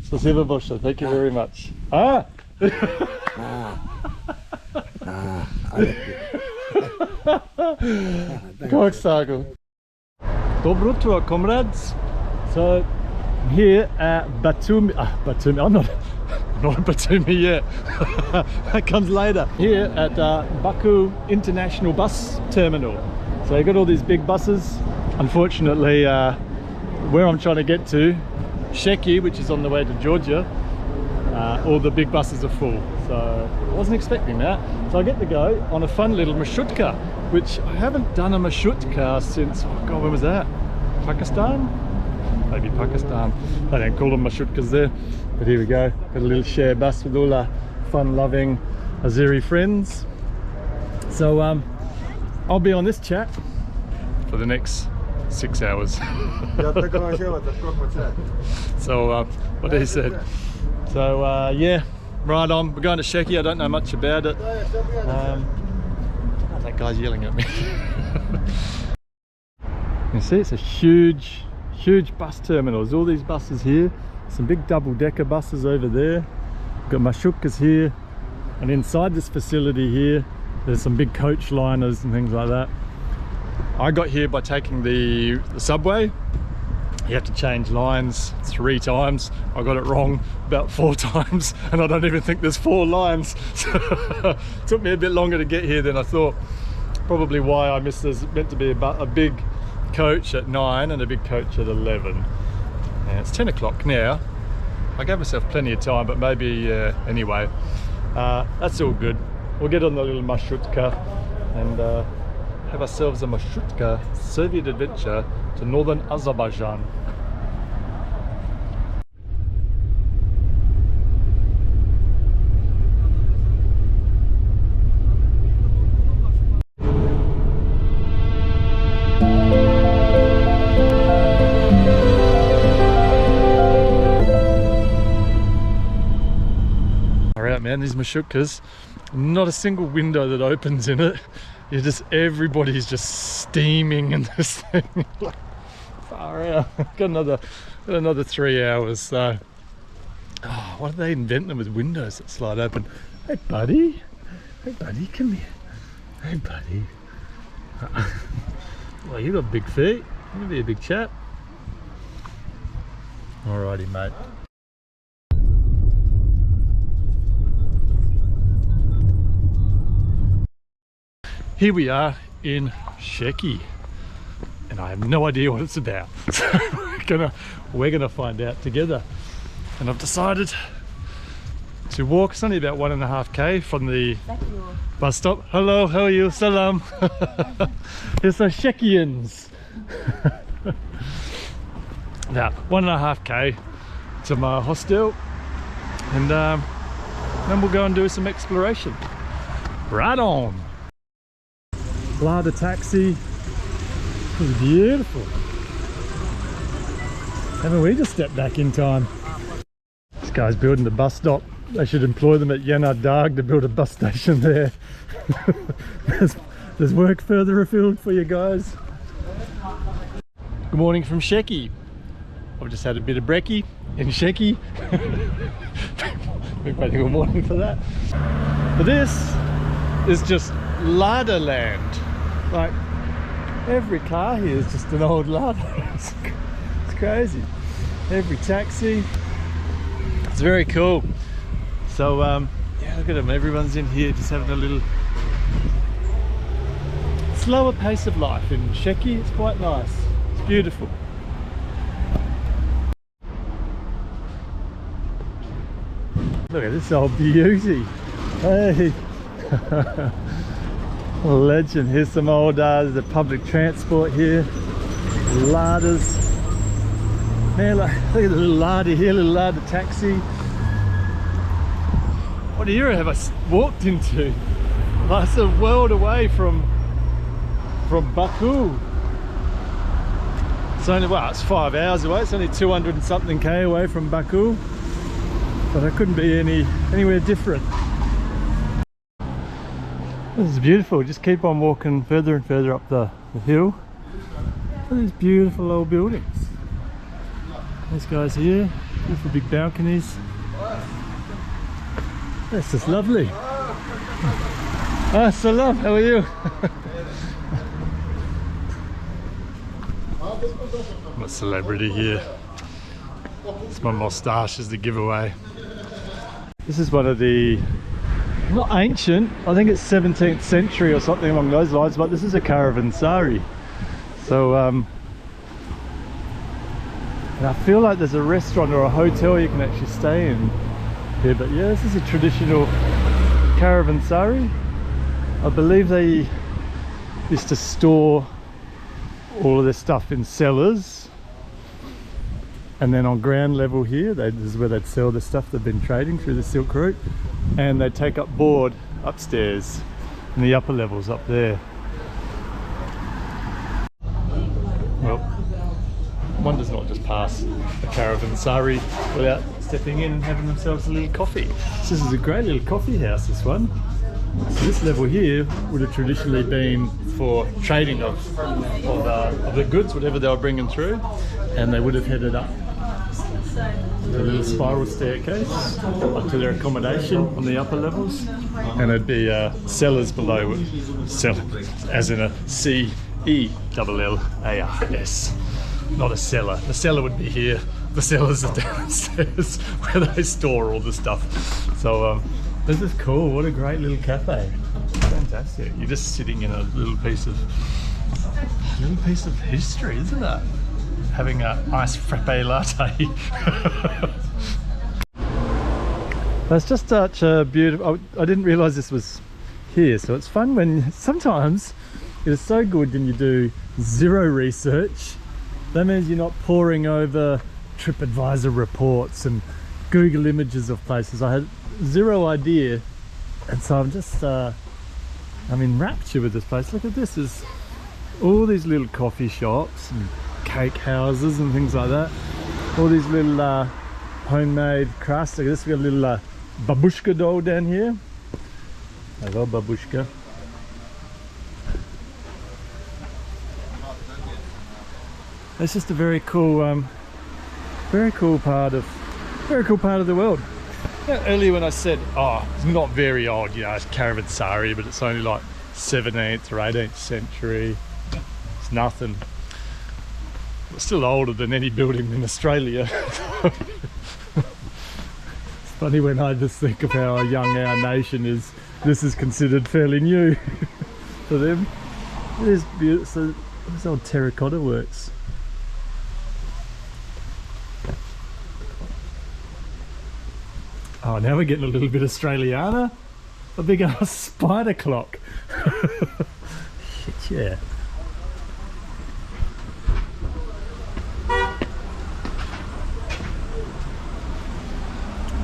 Спасибо большое. Thank you very much. Ah! Как сагу. Доброе утро, comrades. So, I'm here at Batumi. Batumi. I'm not at Batumi yet. That comes later. Here at Baku International Bus Terminal. So you got all these big buses. Unfortunately, where I'm trying to get to, Sheki, which is on the way to Georgia, all the big buses are full. So I wasn't expecting that. So I get to go on a fun little marshrutka, which I haven't done a marshrutka since, oh God, when was that? Pakistan? Maybe Pakistan. They don't call them marshutkas there. But here we go. Got a little share bus with all our fun-loving Azeri friends. So I'll be on this chat for the next 6 hours. So what he said. So yeah, right on. We're going to Sheki. I don't know much about it. Oh, that guy's yelling at me. You see, it's a huge bus terminal. There's all these buses here. Some big double-decker buses over there. Got marshrukas here, and inside this facility here, there's some big coach liners and things like that. I got here by taking the subway. You have to change lines 3 times. I got it wrong about 4 times, and I don't even think there's 4 lines. So it took me a bit longer to get here than I thought. Probably why I missed. There's meant to be a big coach at 9 and a big coach at 11. And it's 10 o'clock now. I gave myself plenty of time, but maybe anyway. That's all good. We'll get on the little marshrutka and have ourselves a marshrutka Soviet adventure to northern Azerbaijan. Man, these marshutkas, not a single window that opens in it. Everybody's just steaming in this thing. Like, far out. Got another 3 hours. So, oh, why did they invent them with windows that slide open? Hey buddy, come here. Hey buddy. Well, you got big feet. You'll be a big chap. Alrighty, mate. Here we are in Sheki, and I have no idea what it's about. So we're gonna find out together. And I've decided to walk. It's only about 1.5k from the bus stop. Hello, how are you? Salam. Here's some Shekians. Now 1.5k to my hostel, and then we'll go and do some exploration. Right on. Lada taxi. It was beautiful. Haven't we just stepped back in time? This guy's building the bus stop. They should employ them at Yanar Dag to build a bus station there. there's work further afield for you guys. Good morning from Sheki. I've just had a bit of brekkie in Sheki. Good morning for that. But this is just Lada land. Like, every car here is just an old Lada. It's crazy. Every taxi. It's very cool. So yeah, look at them. Everyone's in here just having a little slower pace of life in Sheki. It's quite nice. It's beautiful. Look at this old beauty. Hey. Legend. Here's some old the public transport here. Ladas. Man, look at the little Lada here, little Lada taxi. What era have I walked into? That's a world away from Baku. It's only, well, it's 5 hours away. It's only 200 and something K away from Baku. But it couldn't be anywhere different. This is beautiful. Just keep on walking further and further up the hill. Look at these beautiful old buildings. This guy's here. Beautiful big balconies. This is lovely. Ah, salam, how are you? I'm a celebrity here. It's my moustache is the giveaway. This is one of the, not ancient, I think it's 17th century or something along those lines, but this is a caravanserai. So and I feel like there's a restaurant or a hotel you can actually stay in here, but yeah, this is a traditional caravanserai. I believe they used to store all of their stuff in cellars, and then on ground level here, this is where they'd sell the stuff they've been trading through the Silk Route, and they'd take up board upstairs in the upper levels up there. Well, one does not just pass a caravanserai without stepping in and having themselves a little coffee. This is a great little coffee house, this one. So this level here would have traditionally been for trading of the goods, whatever they were bringing through, and they would have headed up the little spiral staircase up to their accommodation on the upper levels, and there'd be cellars below, as in a C-E-L-L-A-R-S, not a cellar. The cellar would be here, the cellars are downstairs where they store all the stuff. So this is cool. What a great little cafe. Fantastic. You're just sitting in a little piece of history, isn't it? Having a nice frappe latte. That's just such a beautiful. I didn't realise this was here, so it's fun when sometimes it is so good when you do zero research. That means you're not poring over TripAdvisor reports and Google images of places. I had zero idea, and so I'm just I'm in rapture with this place. Look at this, there's all these little coffee shops and cake houses and things like that, all these little homemade crafts. Look at this, we got a little babushka doll down here. Hello babushka. It's just a very cool part of the world. Earlier when I said, oh, it's not very old, you know, it's caravanserai, but it's only like 17th or 18th century. It's nothing. It's still older than any building in Australia. It's funny when I just think of how young our nation is. This is considered fairly new for them. It is beautiful. So these old terracotta works. Oh, now we're getting a little bit Australiana. A big ass spider clock. Shit, yeah.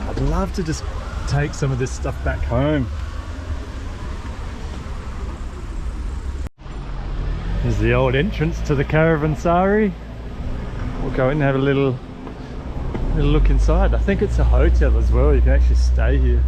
I'd love to just take some of this stuff back home. Here's the old entrance to the caravanserai. We'll go in and have a little look inside. I think it's a hotel as well. You can actually stay here.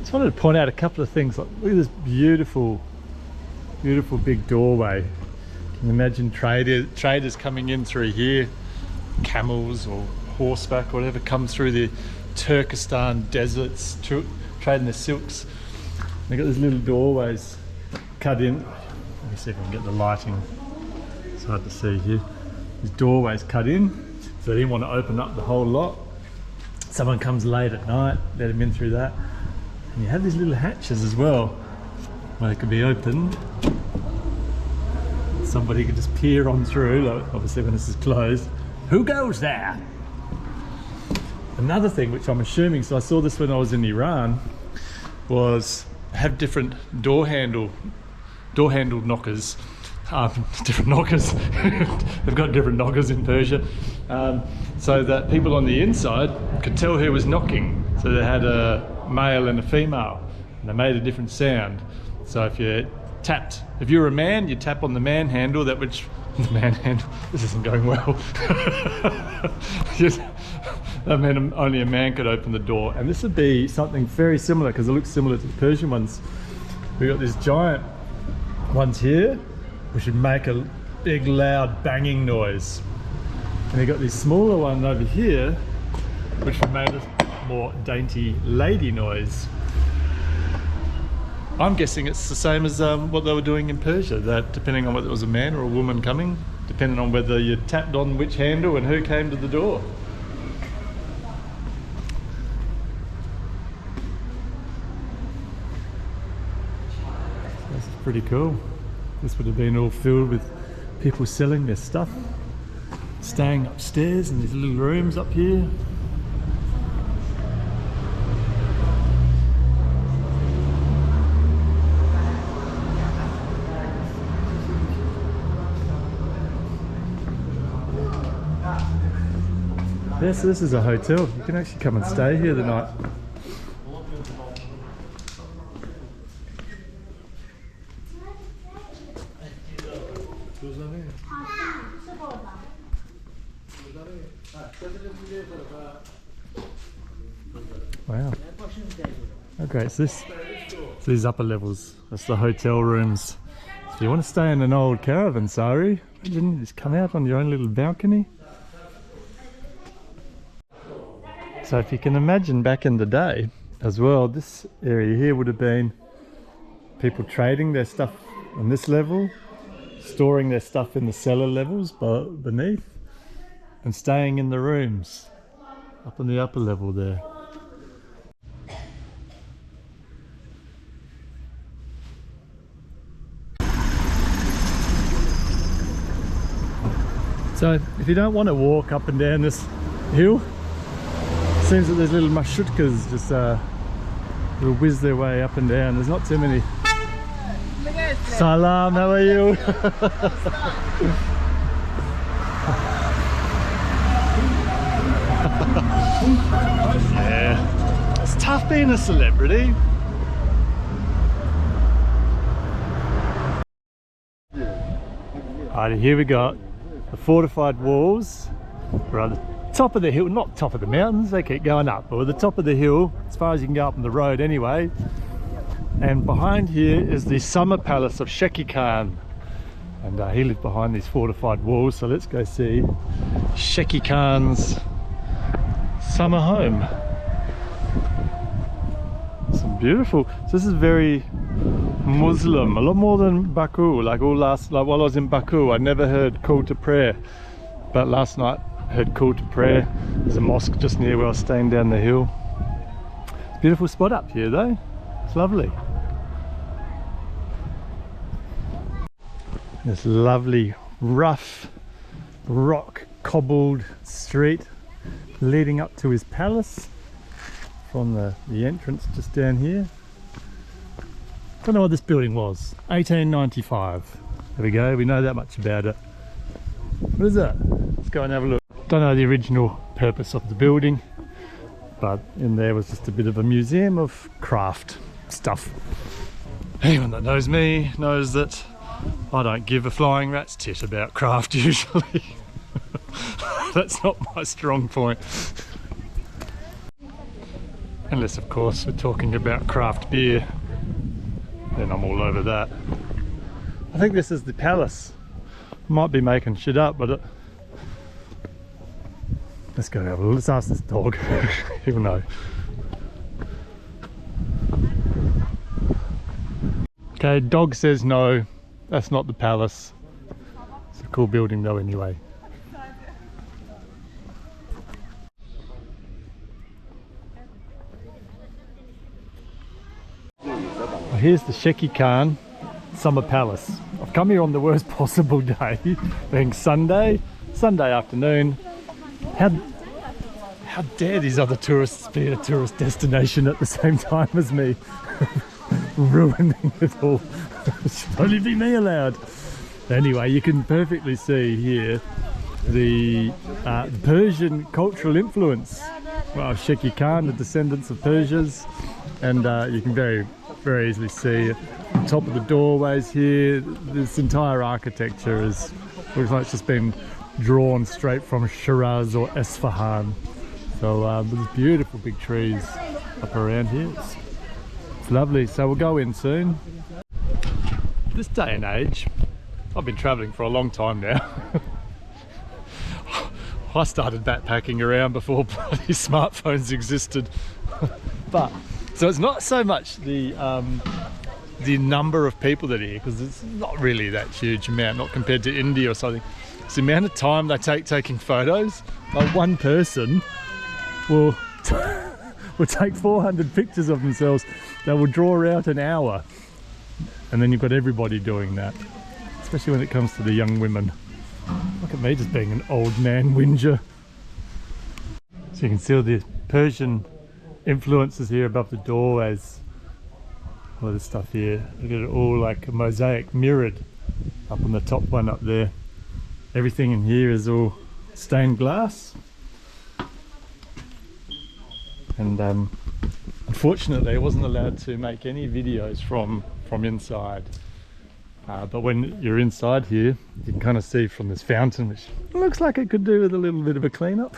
Just wanted to point out a couple of things. Like, look at this beautiful big doorway. Can you imagine traders coming in through here, camels or horseback or whatever, come through the Turkestan deserts trading the silks. They've got these little doorways cut in. Let me see if I can get the lighting. It's hard to see here. These doorways cut in, so they didn't want to open up the whole lot. Someone comes late at night, let them in through that. And you have these little hatches as well, where they could be opened. Somebody could just peer on through, like obviously when this is closed. Who goes there? Another thing which I'm assuming, so I saw this when I was in Iran, was have different door handle knockers. Different knockers. They've got different knockers in Persia, so that people on the inside could tell who was knocking. So they had a male and a female, and they made a different sound. So if you were a man, you tap on the man handle, this isn't going well. That meant only a man could open the door. And this would be something very similar because it looks similar to the Persian ones. We got these giant ones here, which would make a big loud banging noise. And you got this smaller one over here, which would make a more dainty lady noise. I'm guessing it's the same as what they were doing in Persia, that depending on whether it was a man or a woman coming, depending on whether you tapped on which handle and who came to the door. This is pretty cool. This would have been all filled with people selling their stuff, staying upstairs in these little rooms up here. Yes, this is a hotel. You can actually come and stay here the night. Wow. How great is this? So these upper levels, that's the hotel rooms. If you want to stay in an old caravanserai, imagine you just come out on your own little balcony. So if you can imagine back in the day as well, this area here would have been people trading their stuff on this level, storing their stuff in the cellar levels beneath, and staying in the rooms up on the upper level there. So if you don't want to walk up and down this hill, seems that there's little marshutkas just will whiz their way up and down. There's not too many. Salam, how are you? Yeah, it's tough being a celebrity. Alright, here we go. The fortified walls. We're on the top of the hill, not top of the mountains, they keep going up, but we're at the top of the hill, as far as you can go up on the road anyway. And behind here is the summer palace of Sheki Khan. And he lived behind these fortified walls, so let's go see Sheki Khan's summer home. Some beautiful, so this is very Muslim, a lot more than Baku. Like while I was in Baku, I never heard call to prayer, but last night I heard call to prayer. There's a mosque just near where I was staying down the hill. It's a beautiful spot up here though, it's lovely. This lovely rough rock cobbled street leading up to his palace from the entrance just down here. Don't know what this building was. 1895. There we go, we know that much about it. What is that? Let's go and have a look. Don't know the original purpose of the building, but in there was just a bit of a museum of craft stuff. Anyone that knows me knows that I don't give a flying rat's tit about craft usually. That's not my strong point. Unless of course we're talking about craft beer, then I'm all over that. I think this is the palace. Might be making shit up, but let's go have a look. Let's ask this dog. He'll know. Okay, dog says no, that's not the palace. It's a cool building though anyway. Well, here's the Sheki Khan Summer Palace. I've come here on the worst possible day, being Sunday afternoon. How dare these other tourists be a tourist destination at the same time as me? Ruining it all. Should only be me allowed. Anyway, you can perfectly see here the Persian cultural influence. Well, Sheki Khan, the descendants of Persians, and you can very easily see at the top of the doorways here, this entire architecture looks like it's just been drawn straight from Shiraz or Esfahan. So there's beautiful big trees up around here. It's lovely. So we'll go in soon. This day and age, I've been travelling for a long time now. I started backpacking around before bloody smartphones existed. But so it's not so much the number of people that are here, because it's not really that huge amount, not compared to India or something. It's the amount of time they take taking photos. Like one person will take 400 pictures of themselves. They will draw out an hour, and then you've got everybody doing that, especially when it comes to the young women. Look at me just being an old man whinger. So you can see all the Persian influences here above the door, as all this stuff here. Look at it, all like a mosaic mirrored up on the top one up there. Everything in here is all stained glass. And unfortunately I wasn't allowed to make any videos from inside. But when you're inside here, you can kind of see from this fountain, which looks like it could do with a little bit of a clean-up.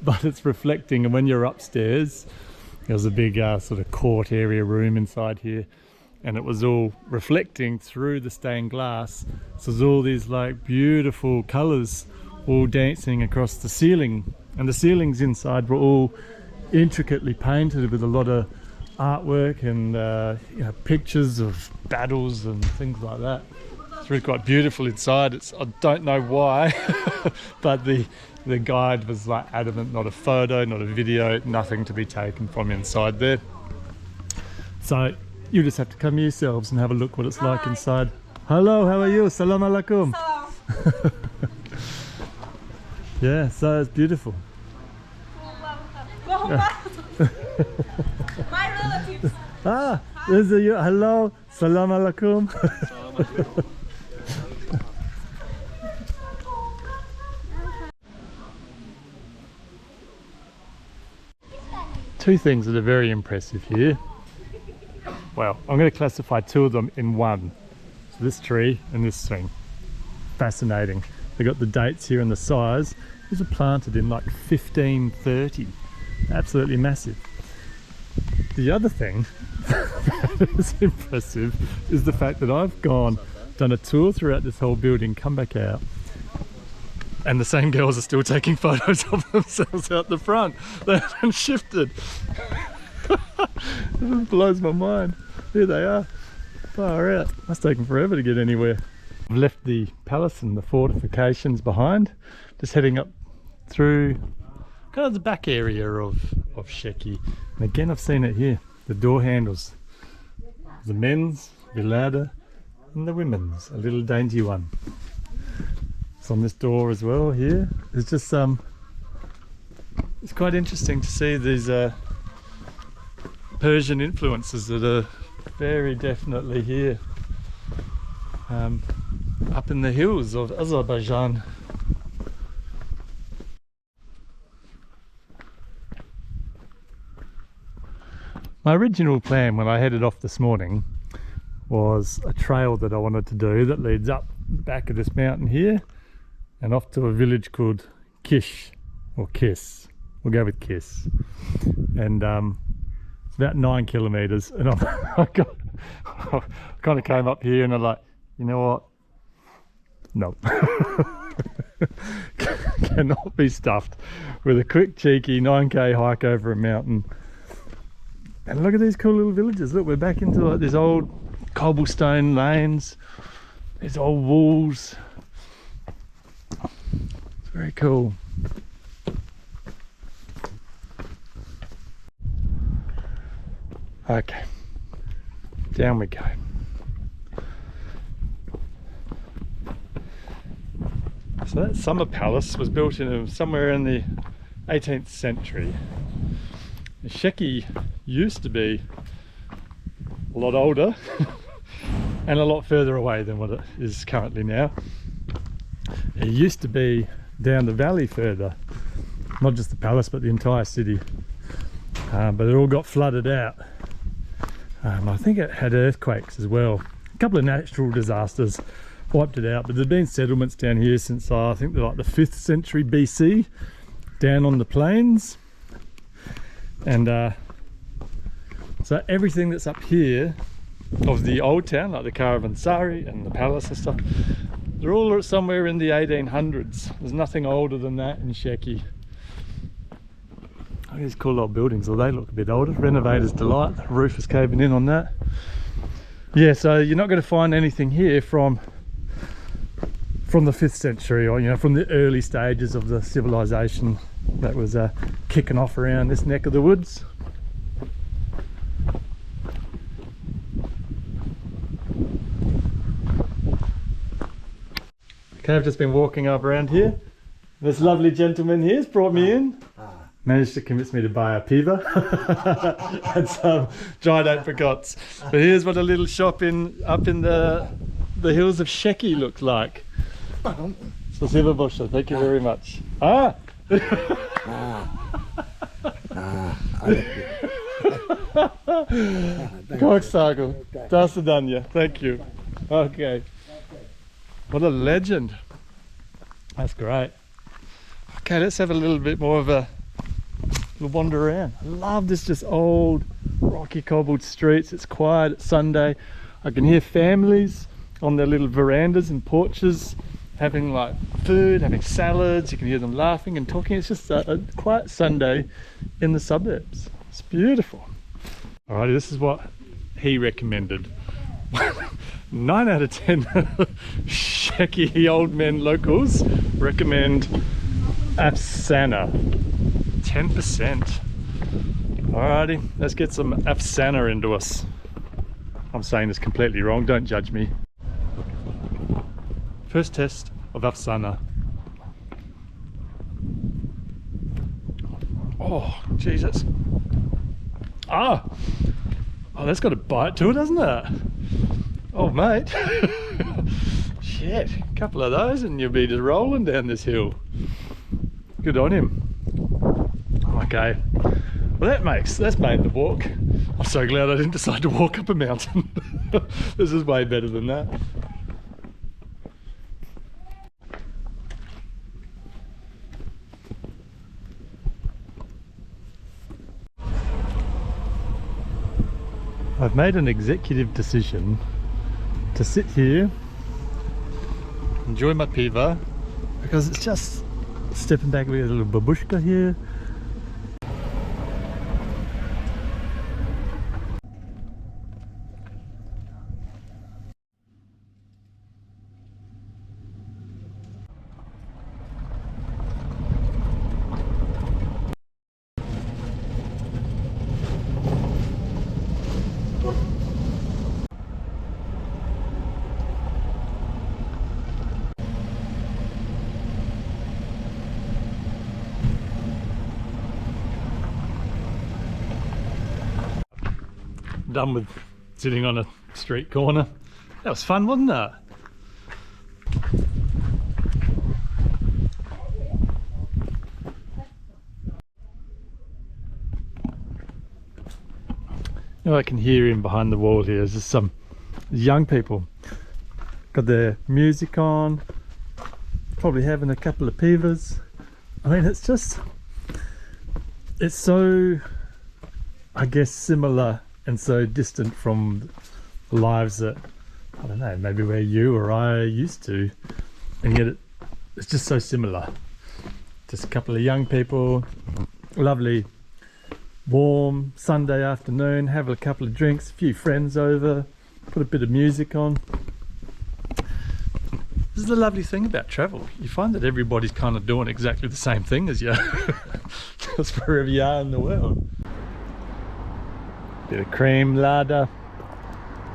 But it's reflecting, and when you're upstairs, there's a big sort of court area room inside here, and it was all reflecting through the stained glass. So there's all these like beautiful colours all dancing across the ceiling, and the ceilings inside were all intricately painted with a lot of artwork and you know, pictures of battles and things like that. It's really quite beautiful inside. I don't know why, but the guide was like adamant, not a photo, not a video, nothing to be taken from inside there. So you just have to come yourselves and have a look what it's like inside. Hello, how are you? Salam alaikum. Yeah, so it's beautiful. My relatives. Ah, there's a hello, salam alaikum. Two things that are very impressive here. Well, I'm going to classify two of them in one. So this tree and this thing. Fascinating. They got the dates here and the size. These are planted in like 1530. Absolutely massive. The other thing that is impressive is the fact that I've done a tour throughout this whole building, come back out, and the same girls are still taking photos of themselves out the front. They haven't shifted. It blows my mind. Here they are. Far out. Must take them forever to get anywhere. I've left the palace and the fortifications behind. Just heading up through kind of the back area of Sheki. And again, I've seen it here. The door handles. The men's, the ladder, and the women's. A little dainty one. It's on this door as well here. It's just it's quite interesting to see these Persian influences that are very definitely here. Up in the hills of Azerbaijan. My original plan when I headed off this morning was a trail that I wanted to do that leads up the back of this mountain here and off to a village called Kish, or Kiss. We'll go with Kiss. And it's about 9 kilometers, and I kind of came up here and I'm like, you know what? No. Cannot be stuffed with a quick cheeky 9k hike over a mountain. And look at these cool little villages. Look, we're back into like these old cobblestone lanes, these old walls. It's very cool. Okay, down we go. So that summer palace was built in somewhere in the 18th century. Sheki used to be a lot older and a lot further away than what it is currently now. It used to be down the valley further, not just the palace but the entire city, but it all got flooded out. I think it had earthquakes as well. A couple of natural disasters wiped it out, but there's been settlements down here since I think like the 5th century BC down on the plains. And so everything that's up here of the old town, like the caravanserai and the palace and stuff, they're all somewhere in the 1800s. There's nothing older than that in Sheki. Oh, these cool old buildings, well, they look a bit older. Renovators delight. The roof is caving in on that. Yeah, so you're not going to find anything here from the 5th century, or, you know, from the early stages of the civilization that was kicking off around this neck of the woods. Okay, I've just been walking up around here. This lovely gentleman here has brought me in. Managed to convince me to buy a piva and some dried apricots. But here's what a little shop up in the hills of Sheki looks like. Спасибо большое. Thank you very much. Как сагу. До свидания. Thank you. Okay. What a legend. That's great. Okay, let's have a little bit more of a wander around. I love this just old rocky cobbled streets. It's quiet, it's Sunday. I can hear families on their little verandas and porches having like food, having salads. You can hear them laughing and talking. It's just a quiet Sunday in the suburbs. It's beautiful. Alrighty, this is what he recommended. 9 out of 10 Sheki old men locals recommend Afsana. 10%. Alrighty, let's get some Afsana into us. I'm saying this completely wrong, don't judge me. First test of Afsana. Oh, Jesus. Oh, that's got a bite to it, hasn't it? Oh, mate. Shit, a couple of those and you'll be just rolling down this hill. Good on him. Okay, well that's made the walk. I'm so glad I didn't decide to walk up a mountain. This is way better than that. I've made an executive decision to sit here, enjoy my piva, because it's just stepping back with a little babushka here. Done with sitting on a street corner. That was fun, wasn't it? You know, I can hear him behind the wall here. There's just some young people got their music on, probably having a couple of pivas. I mean, it's so, I guess, similar and so distant from the lives that, I don't know, maybe where you or I used to, and yet it's just so similar. Just a couple of young people, lovely warm Sunday afternoon, have a couple of drinks, a few friends over, put a bit of music on. This is the lovely thing about travel. You find that everybody's kind of doing exactly the same thing as you, just wherever you are in the world. Bit of cream larder.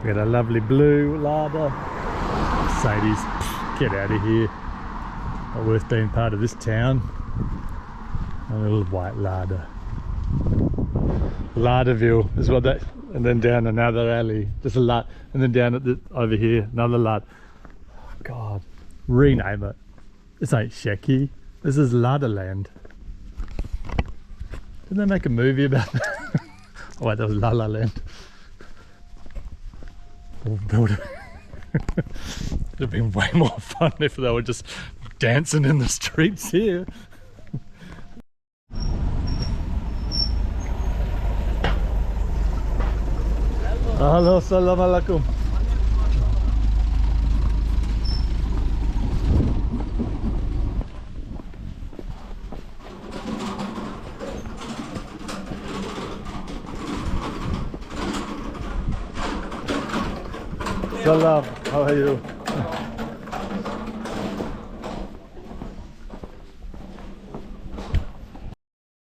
We got a lovely blue larder. Mercedes, get out of here. Not worth being part of this town. A little white larder. Larderville is what that, and then down another alley, just a lot, and then down at over here, another lot. Oh God, rename it. This ain't Sheki. This is Larderland. Didn't they make a movie about that? Oh wait, that was La La Land. It'd have been way more fun if they were just dancing in the streets here. Hello, salam alaikum. Salam, how are you?